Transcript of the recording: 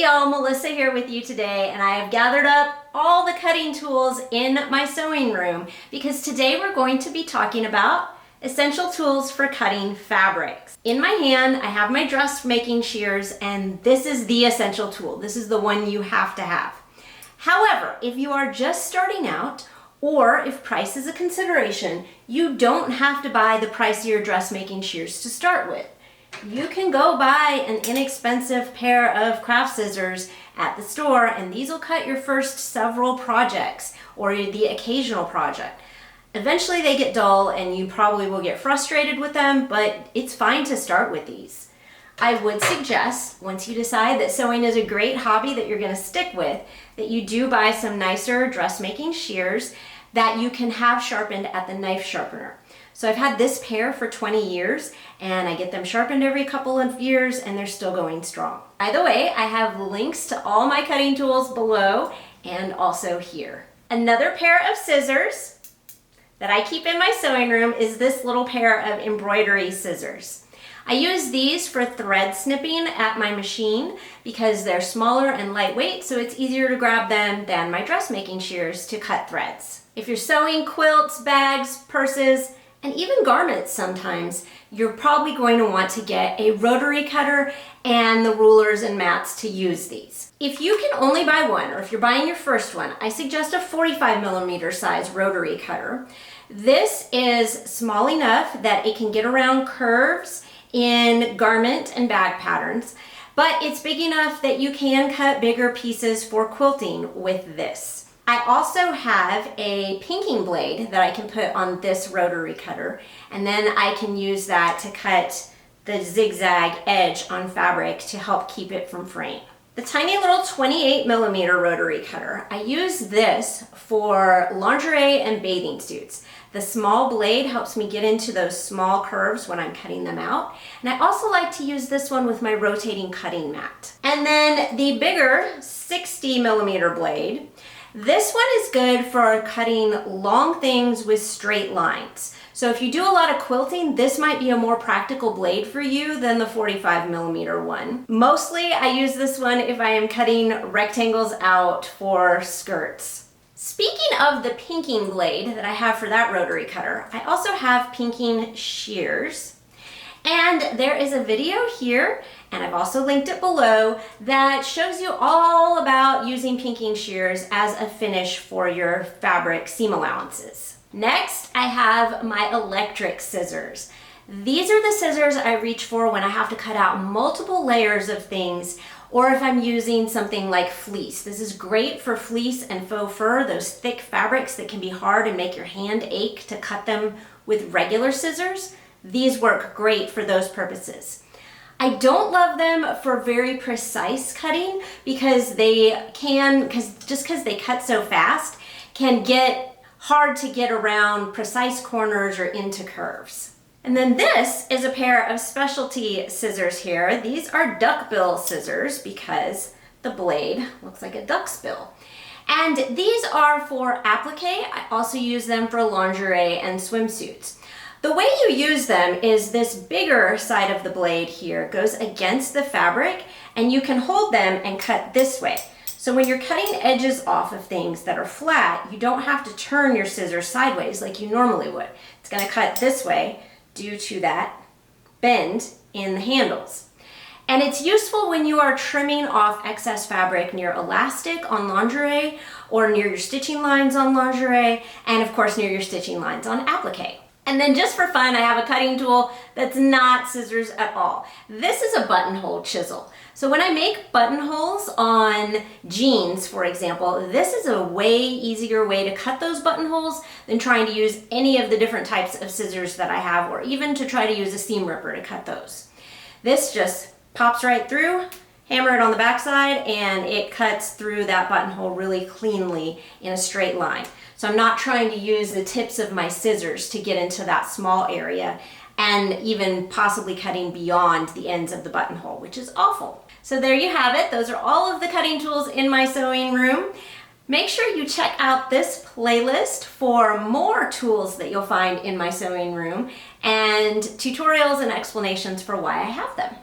y'all, Melissa here with you today, and I have gathered up all the cutting tools in my sewing room because today we're going to be talking about essential tools for cutting fabrics. In my hand, I have my dressmaking shears, and this is the essential tool. This is the one you have to have. However, if you are just starting out, or if price is a consideration, you don't have to buy the pricier dressmaking shears to start with. You can go buy an inexpensive pair of craft scissors at the store, and these will cut your first several projects or the occasional project. Eventually they get dull and you probably will get frustrated with them, but it's fine to start with these. I would suggest, once you decide that sewing is a great hobby that you're going to stick with, that you do buy some nicer dressmaking shears that you can have sharpened at the knife sharpener. So I've had this pair for 20 years and I get them sharpened every couple of years and they're still going strong. By the way, I have links to all my cutting tools below and also here. Another pair of scissors that I keep in my sewing room is this little pair of embroidery scissors. I use these for thread snipping at my machine because they're smaller and lightweight, so it's easier to grab them than my dressmaking shears to cut threads. If you're sewing quilts, bags, purses, and even garments sometimes, you're probably going to want to get a rotary cutter and the rulers and mats to use these. If you can only buy one, or if you're buying your first one, I suggest a 45mm size rotary cutter. This is small enough that it can get around curves in garment and bag patterns, but it's big enough that you can cut bigger pieces for quilting with this. I also have a pinking blade that I can put on this rotary cutter, and then I can use that to cut the zigzag edge on fabric to help keep it from fraying. The tiny little 28mm rotary cutter, I use this for lingerie and bathing suits. The small blade helps me get into those small curves when I'm cutting them out. And I also like to use this one with my rotating cutting mat. And then the bigger 60mm blade. This one is good for cutting long things with straight lines. So if you do a lot of quilting, this might be a more practical blade for you than the 45mm one. Mostly I use this one if I am cutting rectangles out for skirts. Speaking of the pinking blade that I have for that rotary cutter, I also have pinking shears. And there is a video here, and I've also linked it below, that shows you all about using pinking shears as a finish for your fabric seam allowances. Next, I have my electric scissors. These are the scissors I reach for when I have to cut out multiple layers of things, or if I'm using something like fleece. This is great for fleece and faux fur, those thick fabrics that can be hard and make your hand ache to cut them with regular scissors. These work great for those purposes. I don't love them for very precise cutting because they can, just because they cut so fast, can get hard to get around precise corners or into curves. And then this is a pair of specialty scissors here. These are duckbill scissors because the blade looks like a duck's bill. And these are for applique. I also use them for lingerie and swimsuits. The way you use them is this bigger side of the blade here goes against the fabric, and you can hold them and cut this way. So when you're cutting edges off of things that are flat, you don't have to turn your scissors sideways like you normally would. It's going to cut this way due to that bend in the handles. And it's useful when you are trimming off excess fabric near elastic on lingerie, or near your stitching lines on lingerie, and of course near your stitching lines on applique. And then just for fun, I have a cutting tool that's not scissors at all. This is a buttonhole chisel. So when I make buttonholes on jeans, for example, this is a way easier way to cut those buttonholes than trying to use any of the different types of scissors that I have, or even to try to use a seam ripper to cut those. This just pops right through, hammer it on the backside, and it cuts through that buttonhole really cleanly in a straight line. So I'm not trying to use the tips of my scissors to get into that small area and even possibly cutting beyond the ends of the buttonhole, which is awful. So there you have it. Those are all of the cutting tools in my sewing room. Make sure you check out this playlist for more tools that you'll find in my sewing room and tutorials and explanations for why I have them.